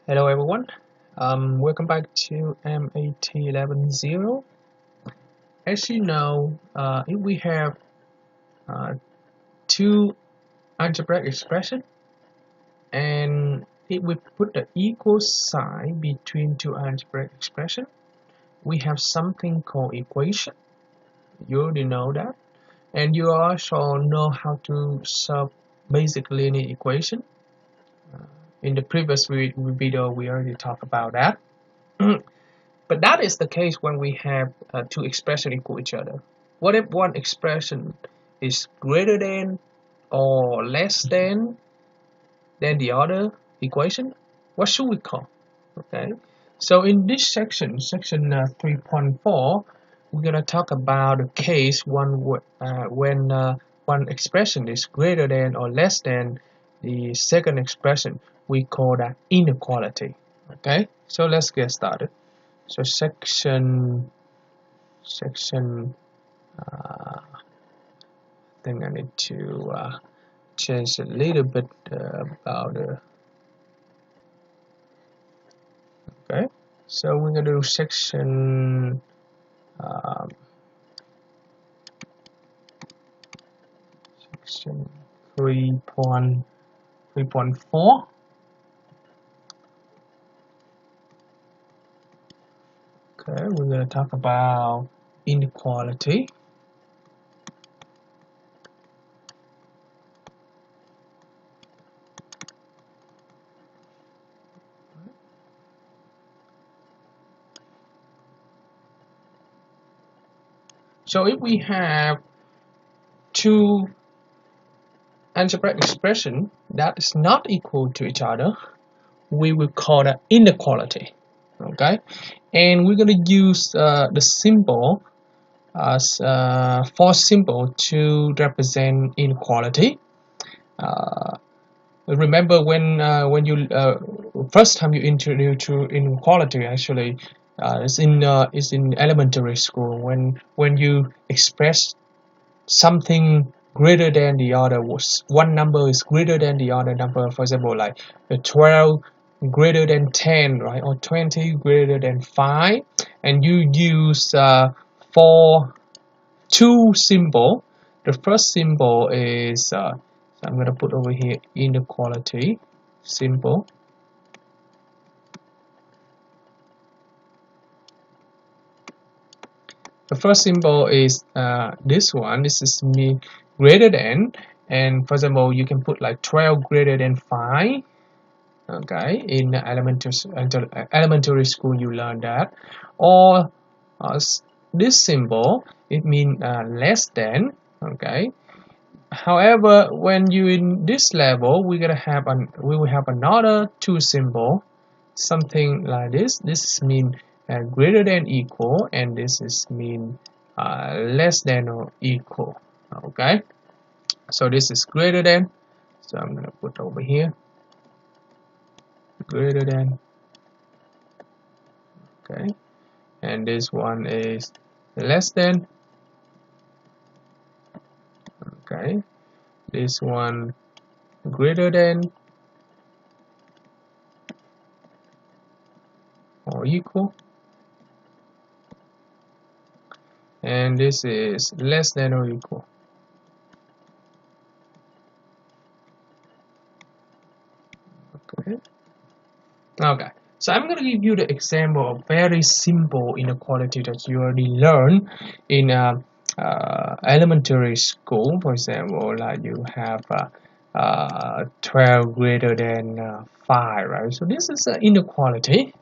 Hello everyone, welcome back to PMAT1100. As you know, if we have two algebraic expressions and if we put the equal sign between two algebraic expressions, we have something called equation. You already know that, and you also know how to solve basic linear equation. In the previous video, we already talked about that. But that is the case when we have two expressions equal each other. What if one expression is greater than or less than the other equation? What should we call? Okay. So in this section 3.4, we're gonna talk about a case when one expression is greater than or less than the second expression. We call that inequality. Okay. So let's get started. So section I think I need to change a little bit about the okay. So we're gonna do section 3.4. Okay, we're gonna talk about inequality. So if we have two algebraic expression that is not equal to each other, we will call that inequality. Okay, and we're going to use the symbol as for symbol to represent inequality. Remember when you first time you introduce to inequality, actually is in elementary school when you express something greater than the other, one number is greater than the other number. For example, like 12 greater than 10, right, or 20 greater than 5, and you use for two symbol. The first symbol is so I'm going to put over here inequality symbol. The first symbol is this one. This is mean greater than, and for example, you can put like 12 greater than 5. Okay, in elementary school you learn that. Or this symbol, it means less than. Okay. However, when you in this level, we will have another two symbol, something like this. This mean greater than equal, and this is mean less than or equal. Okay, so this is greater than. So I'm gonna put over here greater than. Okay, and this one is less than. Okay, this one greater than or equal, and this is less than or equal. Okay, so I'm going to give you the example of very simple inequality that you already learned in elementary school. For example, like you have 12 greater than 5, right? So this is an inequality.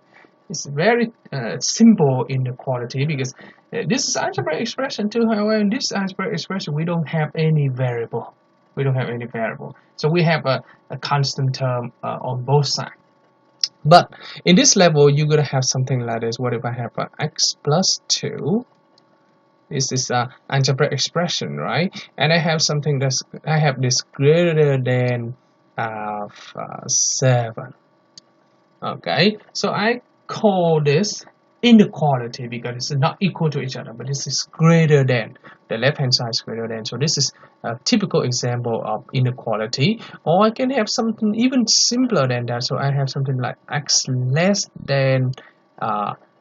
It's very simple inequality because this is algebraic expression too. However, in this algebraic expression, we don't have any variable. We don't have any variable. So we have a constant term on both sides. But in this level, you're gonna have something like this. What if I have x plus 2? This is an algebraic expression, right? And I have something I have this greater than 7. Okay, so I call this inequality because it's not equal to each other, but this is greater than. The left hand side is greater than. So this is a typical example of inequality. Or I can have something even simpler than that. So I have something like x less than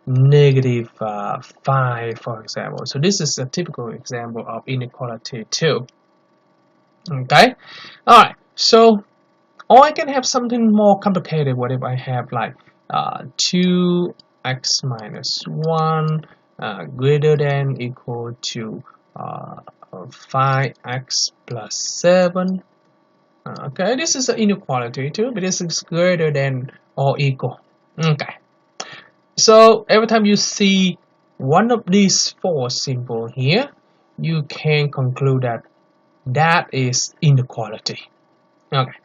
negative 5, for example. So this is a typical example of inequality too. Okay, all right. So, or I can have something more complicated. What if I have like 2x minus 1 greater than equal to 5x plus 7. Okay, this is an inequality too, but this is greater than or equal. Okay, so every time you see one of these 4 symbols here, you can conclude that that is inequality. Okay,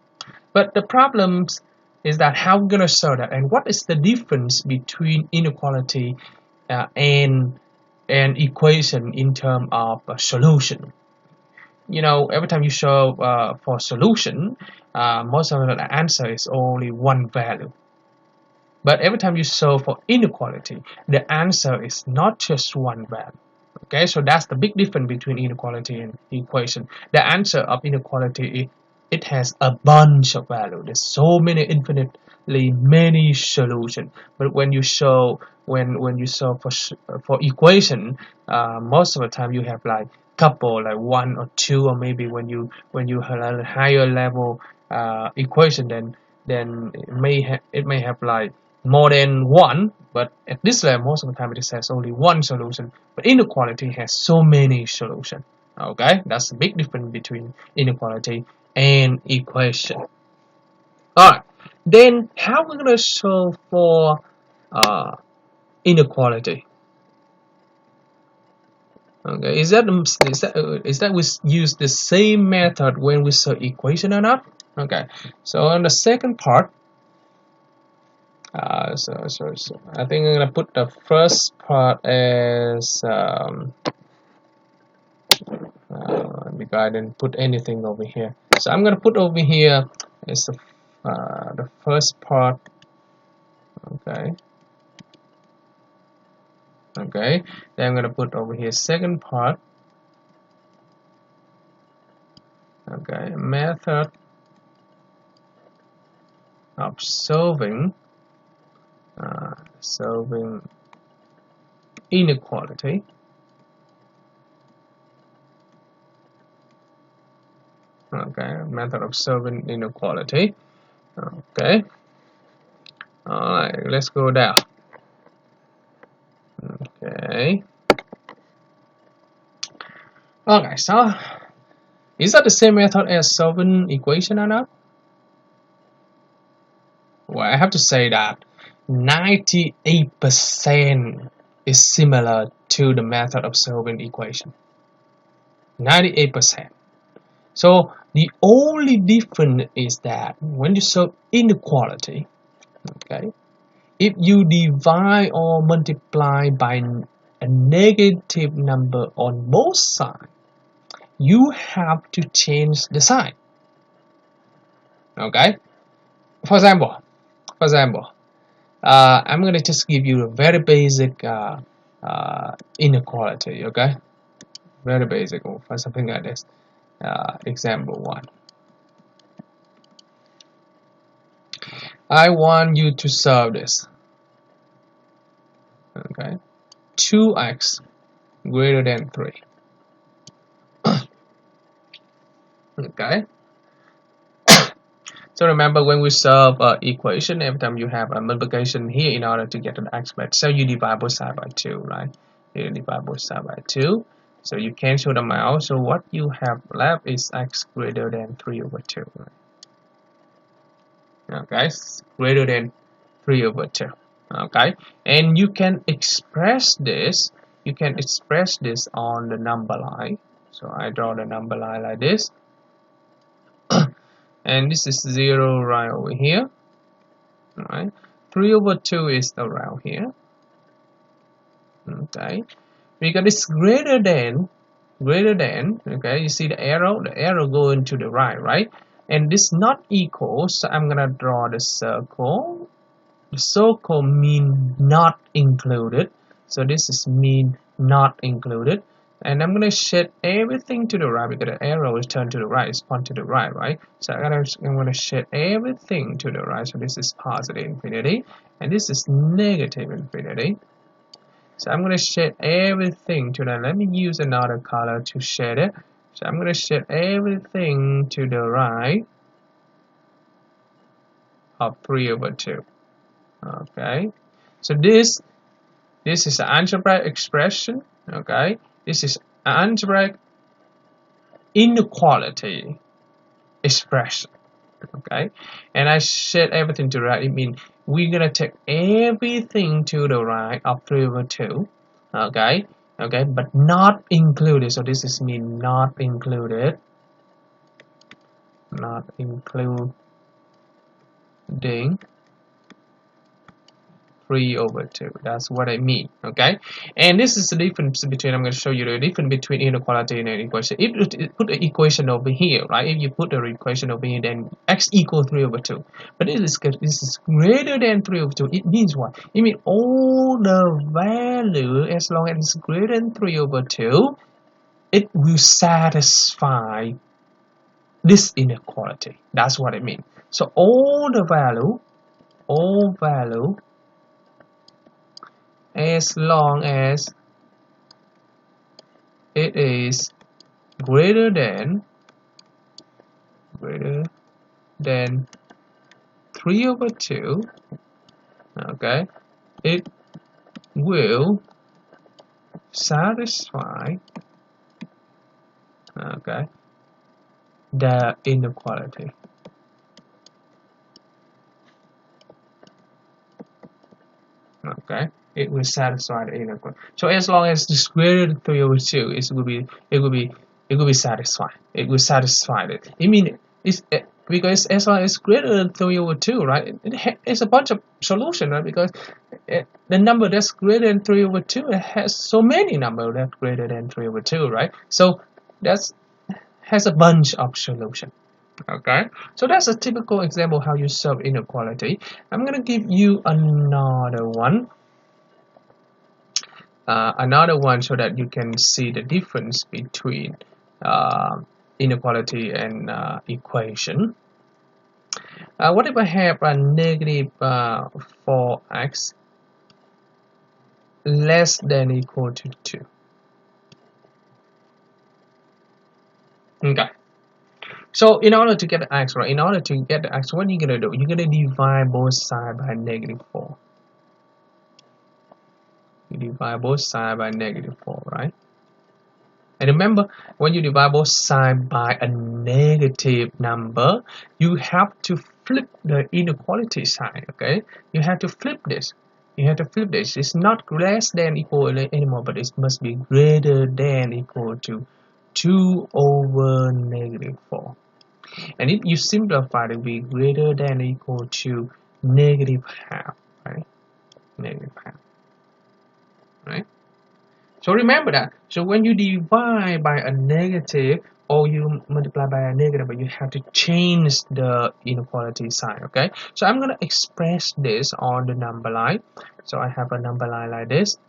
but the problem is that how we're gonna show that, and what is the difference between inequality and an equation in terms of a solution? You know, every time you show for solution, most of the answer is only one value. But every time you solve for inequality, the answer is not just one value. Okay, so that's the big difference between inequality and equation. The answer of inequality, it has a bunch of value. There's so many infinitely many solutions. But when you show when you solve for equation, most of the time you have like couple, like 1 or 2, or maybe when you have a higher level equation, then it may have like more than 1, but at this level most of the time it has only 1 solution. But inequality has so many solutions. Okay, that's the big difference between inequality and equation. Alright, then how we're going to solve for inequality? Okay, is that we use the same method when we solve equation or not? Okay, so on the second part, so I think I'm gonna put the first part as because I didn't put anything over here, so I'm gonna put over here is the first part. Okay, then I'm gonna put over here second part. Okay, method of solving inequality. Okay, method of solving inequality. Okay, alright, let's go down. Okay, so is that the same method as solving equation or not? Well, I have to say that 98% is similar to the method of solving equation. 98%. So the only difference is that when you solve inequality, okay, if you divide or multiply by a negative number on both sides, you have to change the sign. Okay, for example, I'm going to just give you a very basic inequality. Okay, very basic for something like this. Example 1. I want you to solve this. Okay, 2x greater than 3. Okay. So remember, when we solve equation, every time you have a multiplication here in order to get an x back, so you divide both sides by 2, right? You divide both sides by 2, so you cancel them out. So what you have left is x greater than 3 over 2. Right? Okay, greater than 3 over 2. Okay, and you can express this. You can express this on the number line. So I draw the number line like this. And this is 0 right over here. Right, 3 over 2 is around here. Okay, because it's greater than. Okay, you see the arrow going to the right, and this not equal, so I'm gonna draw the circle. the so-called mean not included. So this is mean not included, and I'm going to shift everything to the right because the arrow is turned to the right, it's pointed to the right, right? So I'm going to shift everything to the right. So this is positive infinity, and this is negative infinity. So I'm going to shift everything to the. Let me use another color to shade it. So I'm going to shift everything to the right of 3/2. Okay, so this is an algebraic expression. Okay, this is an algebraic inequality expression. Okay, and I set everything to the right. It means we're gonna take everything to the right of 3/2. Okay, okay, but not included. So this is mean not included. Not including 3/2. That's what I mean. Okay, and this is the difference between. I'm going to show you the difference between inequality and an equation. If you put the equation over here, right? If you put the equation over here, then x equals 3/2. But this is greater than 3/2. It means what? It means all the value, as long as it's greater than 3/2, it will satisfy this inequality. That's what I mean. So all value, as long as it is greater than 3/2, okay, it will satisfy, okay, the inequality. Okay, it will satisfy the inequality. So as long as it's greater than 3/2, it will be satisfied. It will satisfy it. I mean, it's because as long as it's greater than 3/2, right? It's a bunch of solution, right? Because the number that's greater than 3/2, it has so many numbers that's greater than 3/2, right? So that's has a bunch of solution. Okay, so that's a typical example how you solve inequality. I'm gonna give you another one. So that you can see the difference between inequality and equation. What if I have a negative 4x less than equal to 2? Okay. So in order to get the x, right? In order to get the x, what are you gonna do? You're gonna divide both sides by -4. You divide both sides by -4, right? And remember, when you divide both sides by a negative number, you have to flip the inequality sign. Okay, you have to flip this. You have to flip this. It's not less than equal anymore, but it must be greater than equal to 2/4. And if you simplify it, it will be greater than equal to -half, right? -half, right? So remember that. So when you divide by a negative or you multiply by a negative, but you have to change the inequality sign. Okay. So I'm going to express this on the number line. So I have a number line like this.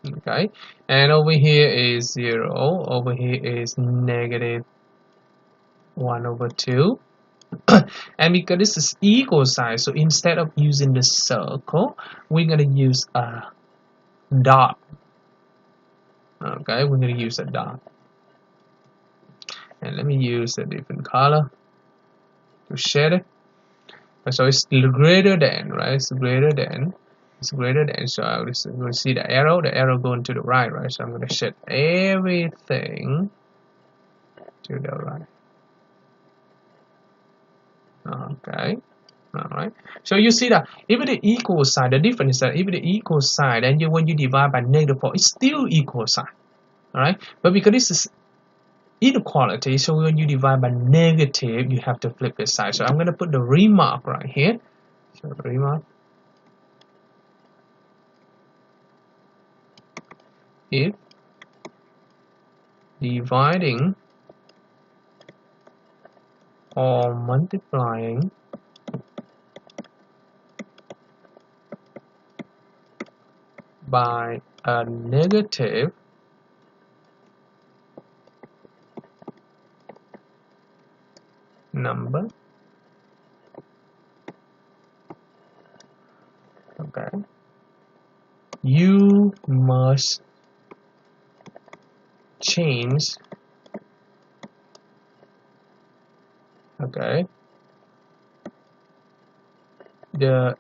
Okay. And over here is 0. Over here is -1/2. And because this is equal sign, so instead of using the circle, we're going to use a dot. Okay, we're going to use a dot. And let me use a different color to shade it. So it's greater than, right? It's greater than. So we'll see the arrow going to the right, right? So I'm going to shade everything to the right. Okay. Alright, so you see that if the equal sign, the difference is that if the equal sign, and when you divide by -4, it's still equal sign. Alright, but because this is inequality, so when you divide by negative, you have to flip the side. So I'm going to put the remark right here. So remark, if dividing or multiplying by a negative number. Okay, you must change, okay, you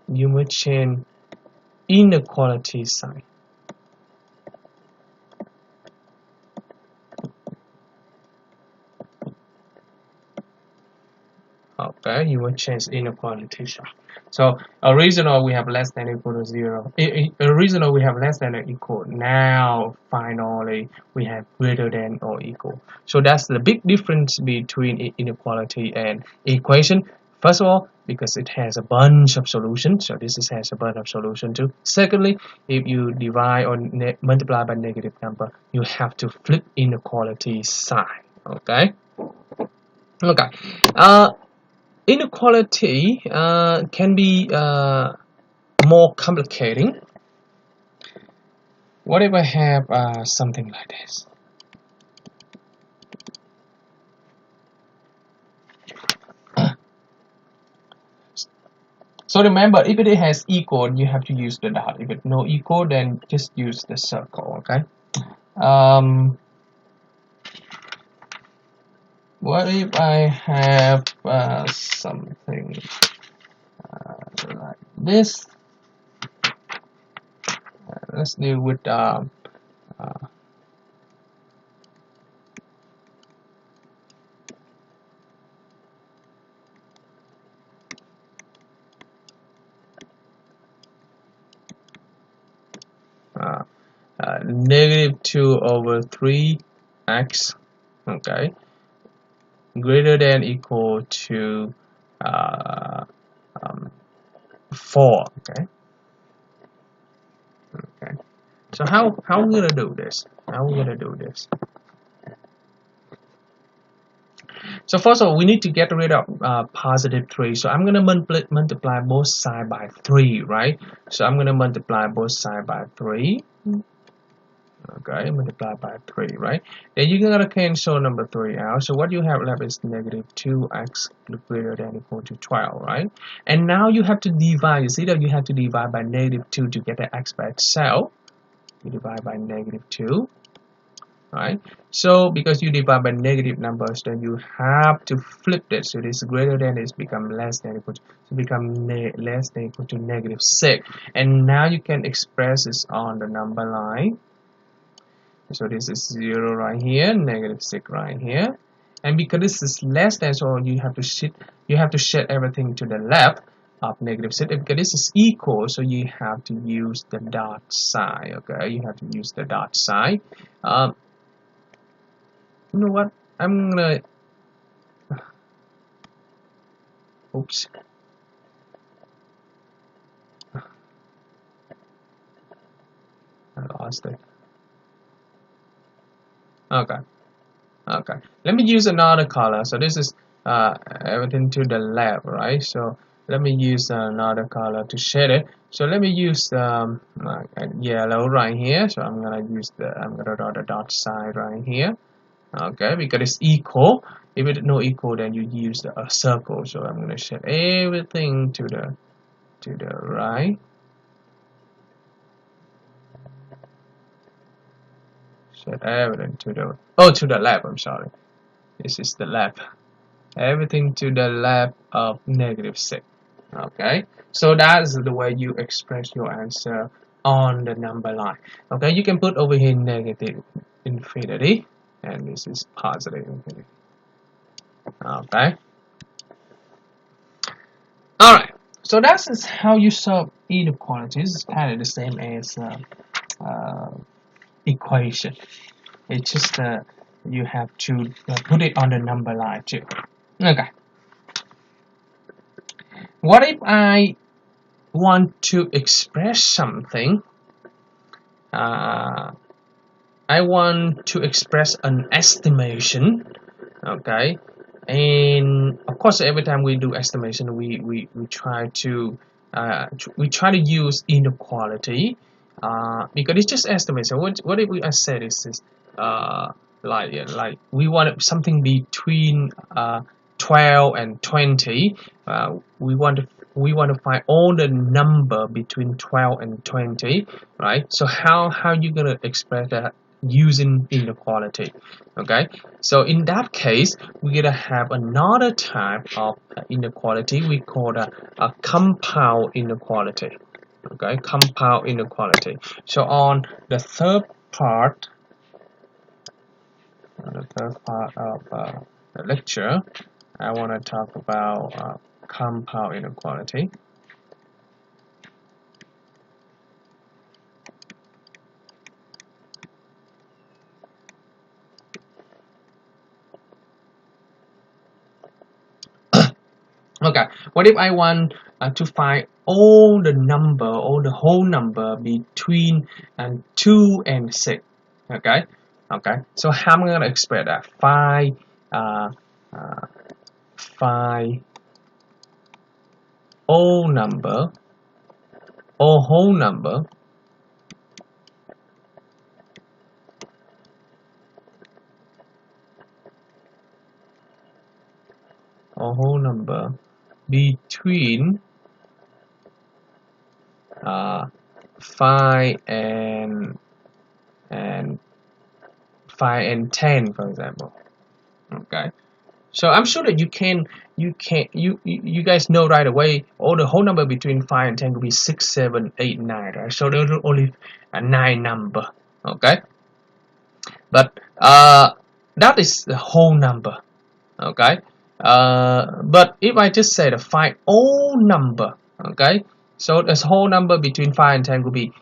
must change inequality sign. Okay, you will change inequality sign. So original we have less than or equal to 0. Original we have less than or equal. Now finally we have greater than or equal. So that's the big difference between inequality and equation. First of all, because it has a bunch of solutions, so this has a bunch of solution too. Secondly, if you divide or multiply by negative number, you have to flip inequality sign. Okay. Okay. Inequality can be more complicating. What if I have something like this? So remember, if it has equal, you have to use the dot. If it no equal, then just use the circle. Okay. What if I have something like this? Let's deal with negative 2 over 3x, okay, greater than equal to 4. Okay. So how we gonna do this? So first of all, we need to get rid of positive 3. So I'm gonna multiply both sides by 3, right? So I'm gonna multiply both sides by 3. Okay, multiply by 3, right? Then you're gonna cancel number 3 out. So what you have left is negative 2x greater than or equal to 12, right? And now you have to divide. You see that you have to divide by negative 2 to get the x by itself. You divide by negative 2, right? So because you divide by negative numbers, then you have to flip it. So this greater than is become less than equal to, less than equal to negative 6. And now you can express this on the number line. So this is 0 right here, negative 6 right here. And because this is less than, so you have to shift everything to the left of negative 6. Because this is equal, so you have to use the dot sign. Okay, you have to use the dot sign. You know what? I'm gonna. Oops. I lost it. Okay. Okay. Let me use another color. So this is everything to the left, right? So let me use another color to shade it. So let me use yellow right here. So I'm gonna draw the dot side right here. Okay, because it's equal. If it's no equal, then you use a circle. So I'm gonna shade everything to the right. Shade everything to the left. I'm sorry. This is the left. Everything to the left of negative 6. Okay, so that's the way you express your answer on the number line. Okay, you can put over here negative infinity, and this is positive infinity. Okay, all right, so that's how you solve inequalities. It's kind of the same as equation. It's just you have to put it on the number line too. Okay, what if I want to express something? I want to express an estimation, okay, And of course, every time we do estimation, we try to use inequality because it's just estimation. What if I said is this like we want something between 12 and 20. We want to find all the number between 12 and 20, right? So how you gonna express that using inequality? Okay, so in that case, we're gonna have another type of inequality we call a compound inequality. Okay, compound inequality. So on the third part of the lecture, I want to talk about compound inequality. Okay, what if I want to find all the whole number between 2 and 6? Okay, so how am I going to express that? Find all number, all whole number between 5 and 10, for example. Okay, so I'm sure that you guys know right away all the whole number between 5 and 10 could be 6, 7, 8, 9, right? So there's only a 9 number. Okay, but that is the whole number. Okay, but if I just say the find all number, okay, so this whole number between 5 and 10 could be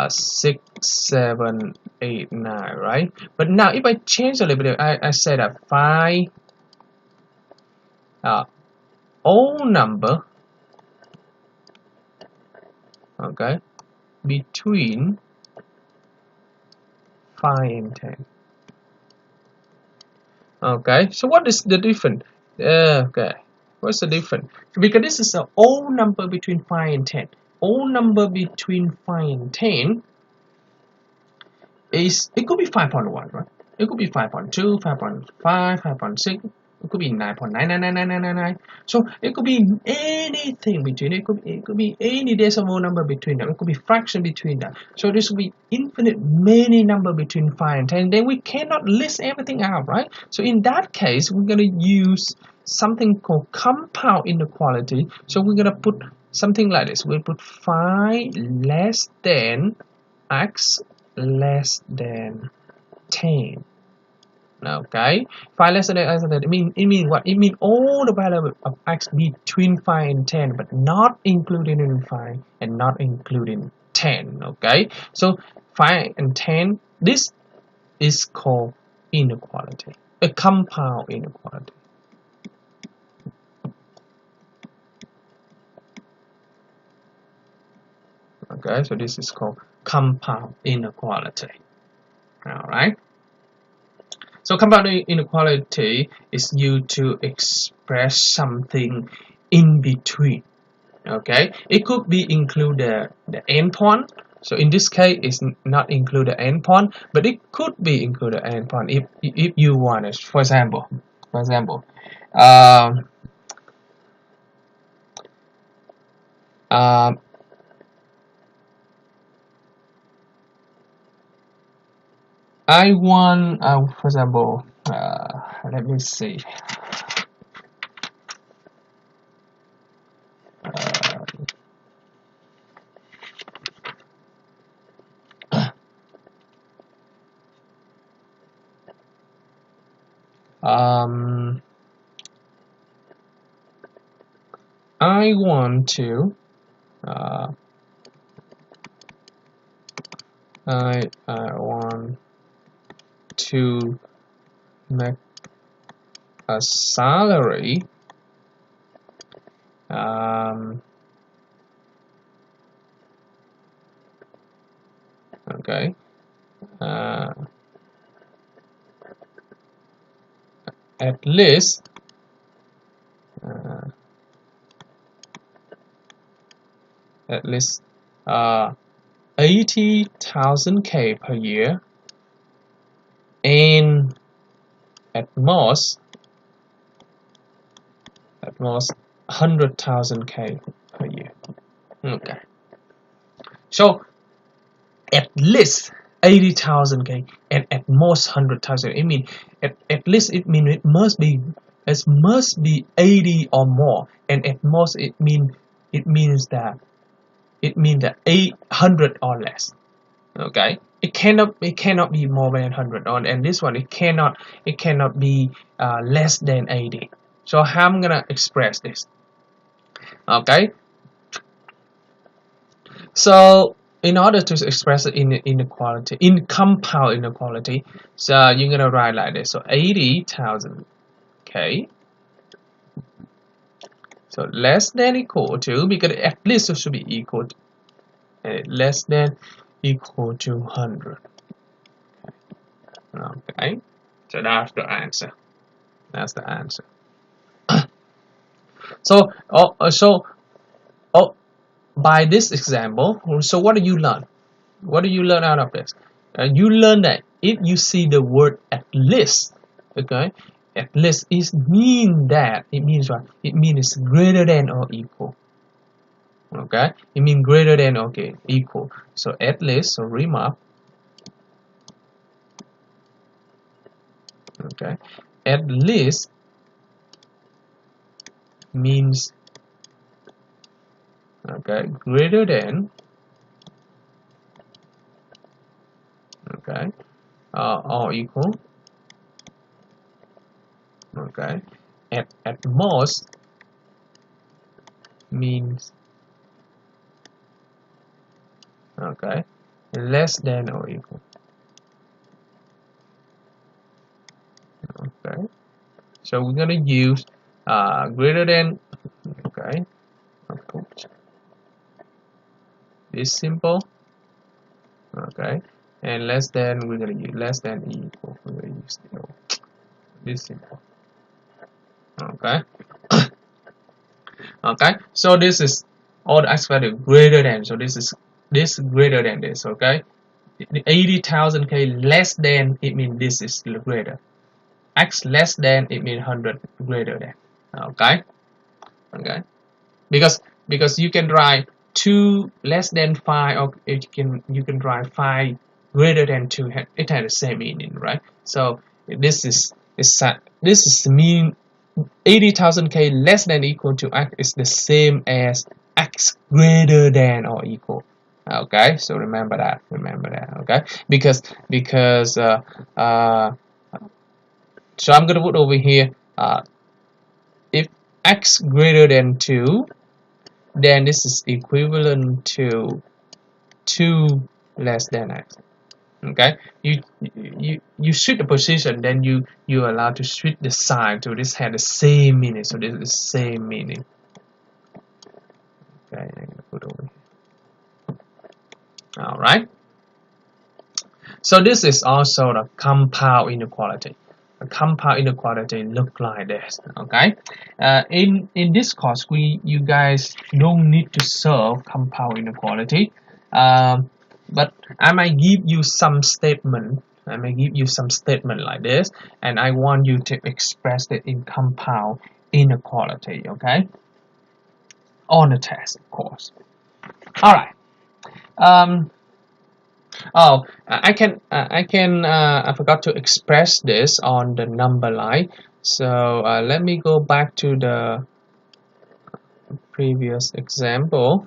6, 7, 8, 9, right? But now if I change a little bit, I say that find all number, okay, between 5 and 10. Okay, so what is the difference? Okay, what's the difference? Because this is an all number between 5 and 10. All number between 5 and 10 is, it could be 5.1, right? It could be 5.2, 5.5, 5.6. It could be 9.9999999. So it could be anything between. It could be any decimal number between them. It could be fraction between them. So this will be infinite many number between 5 and 10. Then we cannot list everything out, right? So in that case, we're gonna use something called compound inequality. So we're gonna put something like this. We'll put 5 less than x less than 10. Okay, 5 less than it mean what? It mean all the value of x between 5 and 10, but not including in 5 and not including 10. Okay, so 5 and 10, this is called inequality, a compound inequality. Okay, so this is called compound inequality. All right. So compound inequality is used to express something in between. Okay, it could be include the endpoint. So in this case, it's not include the endpoint, but it could be include the endpoint if you want it. For example, um, um, I want, for example, let me see. I want to I want to make a salary okay at least 80,000 K per year, and at most 100,000 K per year. Okay, so at least 80,000 K and at most 100,000. I mean, at least it means it must be 80 or more, and at most it means that 800 or less. Okay, it cannot be more than 100 on, and this one it cannot be less than 80. So how I'm gonna express this? Okay, so in order to express the inequality in compound inequality, so you're gonna write like this. So 80,000 K, so less than equal to, because at least it should be equal to, less than equal to 100. Okay, so that's the answer. That's the answer. So by this example, so what do you learn? What do you learn out of this? You learn that if you see the word at least, okay, at least it means what? It means greater than or equal. Okay, it means greater than or equal. So at least, so remark. Okay, at least means greater than or equal. Okay, at most means less than or equal. Okay, so we're gonna use greater than. Okay, this simple. Okay, and less than, we're gonna use less than equal. We're gonna use this simple. Okay. Okay, so this is all the x value greater than, so this greater than this. Okay, 80,000 K less than, it means this is greater. X less than, it means 100 greater than. Okay, because you can write 2 less than 5, or you can write 5 greater than 2. It has the same meaning, right? So this is mean 80,000 K less than equal to x is the same as x greater than or equal. Okay, so remember that. Okay, because so I'm gonna put over here if x greater than 2, then this is equivalent to 2 less than x. Okay, you switch the position, then you're allowed to switch the sign to this had the same meaning. So this is the same meaning. Okay, I'm gonna put over here. All right. So this is also the compound inequality. A compound inequality look like this. Okay. In this course, you guys don't need to solve compound inequality. But I might give you some statement. Like this, and I want you to express it in compound inequality. Okay, on the test, of course. All right. I forgot to express this on the number line. So let me go back to the previous example.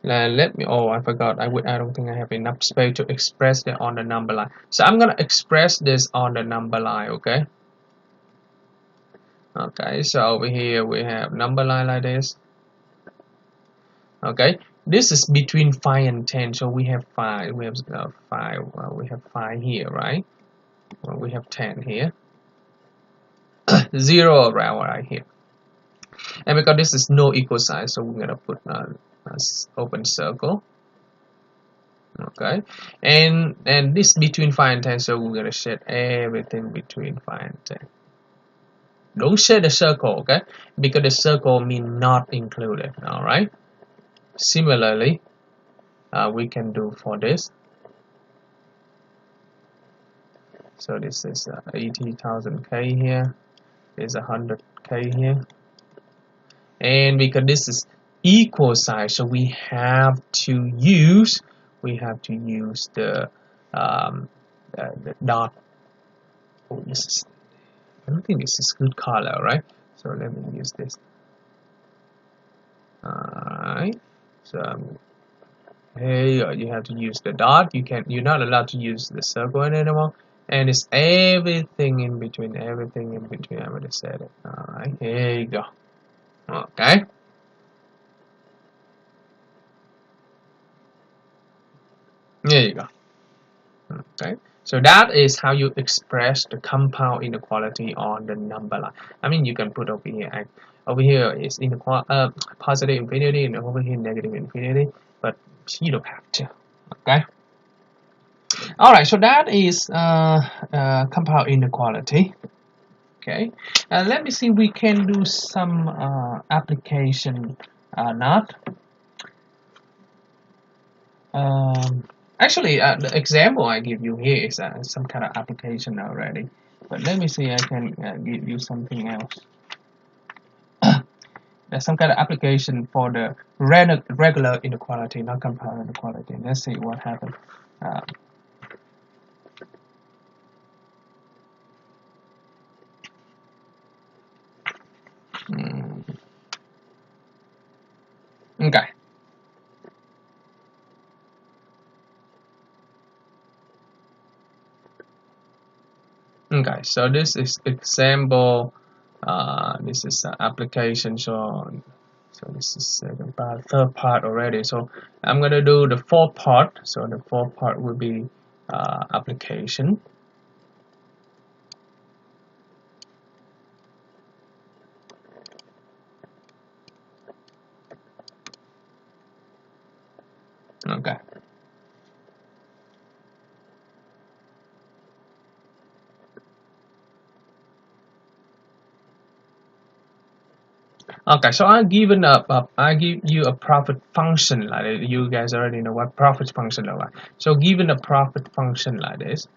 Let me. Oh, I forgot. I don't think I have enough space to express it on the number line. So I'm gonna express this on the number line. Okay. Okay. So over here we have number line like this. Okay. This is between 5 and 10. So we have 5. We have 5. We have 5 here, right? Well, we have 10 here. 0 around right here. And because this is no equal sign, so we're gonna put open circle. Okay, and this between 5 and 10, so we're gonna set everything between 5 and 10. Don't set the circle, okay, because the circle means not included. All right, similarly we can do for this. So this is 80,000K here, there's 100K here, and because this is equal sign, so we have to use the dot. Oh, this is, I don't think this is good color, right? So let me use this. Alright, so here you have to use the dot. You're not allowed to use the circle anymore, and it's everything in between. I'm gonna set it. Alright, here you go. Okay. There you go. Okay, so that is how you express the compound inequality on the number line. I mean, you can put over here, is positive infinity, and over here negative infinity, but you don't have to. Okay. All right, so that is compound inequality. Okay, let me see. We can do some application. Not. Actually, the example I give you here is some kind of application already. But let me see, I can give you something else. There's some kind of application for the regular inequality, not compound inequality. Let's see what happens. Okay. Okay, so this is example. This is application. So this is second part, third part already. So I'm gonna do the fourth part. So the fourth part will be application. Okay. Okay, so I give you a profit function like this. You guys already know what profit function looks like. So given a profit function like this,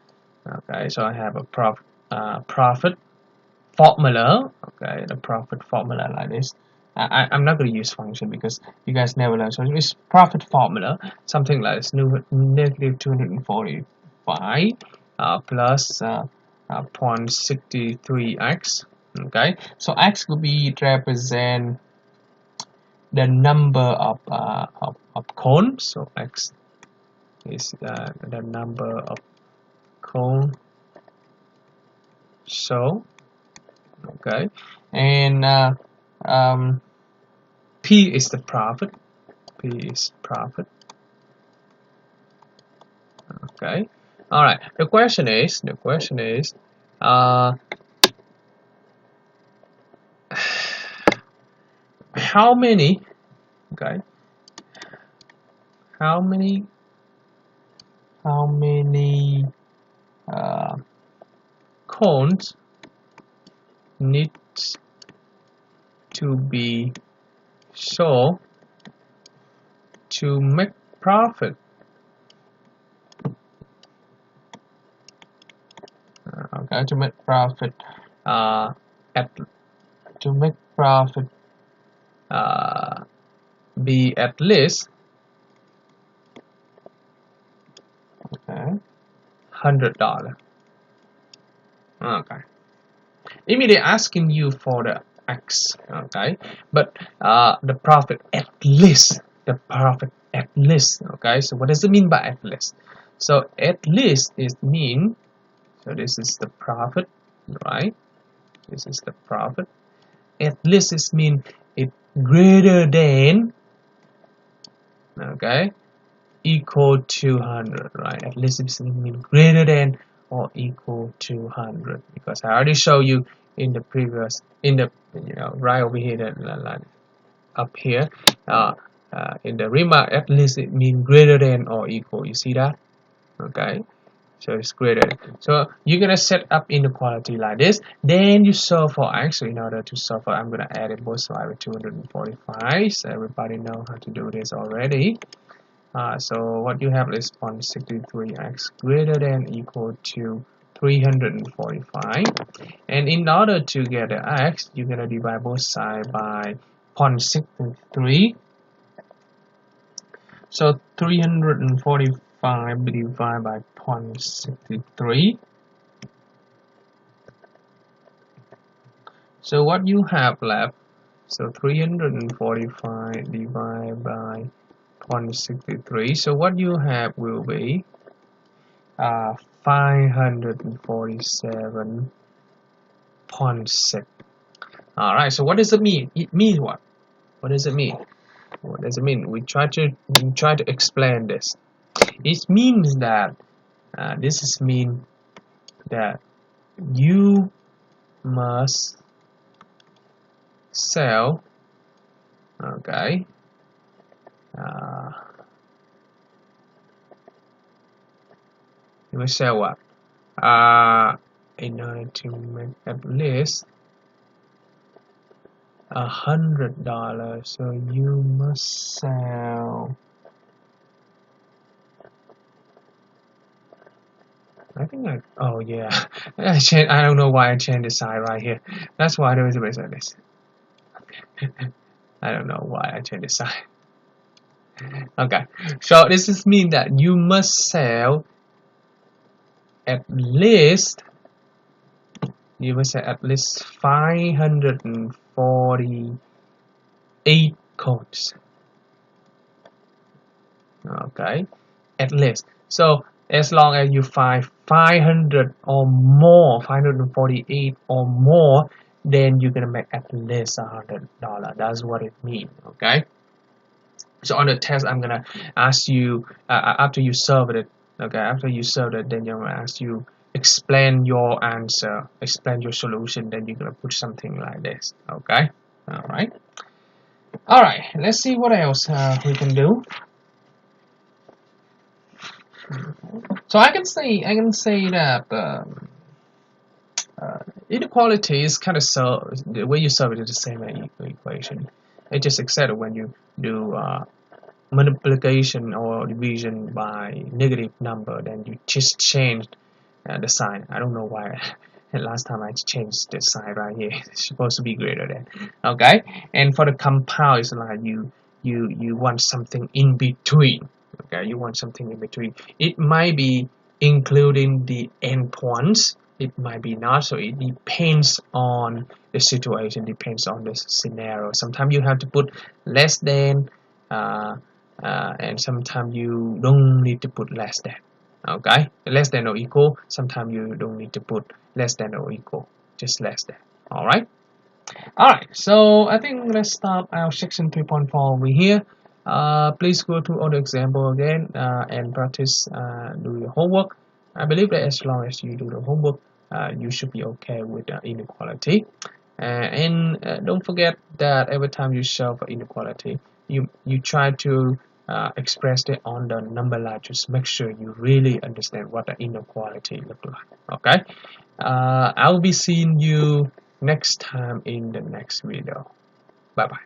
okay, so I have a profit formula. Okay, the profit formula like this. I'm not going to use function because you guys never learn. So it's profit formula, something like this: negative 245 plus 0.63x. Okay, so x will be represent the number of cones. So x is the number of cone. So okay, and P is the profit. P is profit. Okay. All right. The question is how many, okay, how many cones needs to be sold to make profit? Okay, to make profit be at least, okay, $100. Okay, immediately asking you for the x, okay, but the profit at least, okay. So what does it mean by at least? So at least is mean, so this is the profit, right? This is the profit. At least is mean it greater than, okay, equal to 100, right? At least it mean greater than or equal to 100, because I already showed you in the previous, right over here, that line up here, in the remark, at least it means greater than or equal. You see that? Okay, so it's greater. So you're gonna set up inequality like this. Then you solve for x. So in order to solve for, I'm gonna add it both sides with 245. So everybody know how to do this already. So what you have is 163x greater than equal to 345, and in order to get the x, you're gonna divide both sides by 0.63. So 345 divided by 0.63. So what you have left, so 345 divided by 0.63. So what you have will be 547.6. All right. So what does it mean? It means what? What does it mean? What does it mean? We try to explain this. It means that this mean that you must sell. Okay. You must sell what? In order to make at least $100, so you must sell. I think oh yeah, I don't know why I changed the side right here. That's why there is a mistake like this. I don't know why I changed the side. Okay, so this is mean that you must sell at least 548 codes. Okay, at least. So as long as you find 500 or more, 548 or more, then you're gonna make at least $100. That's what it means. Okay. So on the test, I'm gonna ask you after you solve it. Okay, after you solve it, then I'm gonna ask you explain your answer, explain your solution. Then you're gonna put something like this. Okay. All right. All right. Let's see what else we can do. So I can say that inequality is kind of the way you solve it is the same equation. It just except when you do multiplication or division by negative number, then you just change the sign. I don't know why. Last time I changed the sign right here. It's supposed to be greater than. Okay, and for the compound, it's like you want something in between. Okay, you want something in between. It might be including the endpoints. It might be not. So it depends on the situation. Depends on the scenario. Sometimes you have to put less than. And sometimes you don't need to put less than. Okay, less than or equal. Sometimes you don't need to put less than or equal, just less than. All right. So I think let's stop our section 3.4 over here. Please go through all the example again and practice do your homework. I believe that as long as you do the homework, you should be okay with inequality. And don't forget that every time you solve inequality, you try to express it on the number line. Just make sure you really understand what the inequality look like. Okay, I'll be seeing you next time in the next video. Bye bye.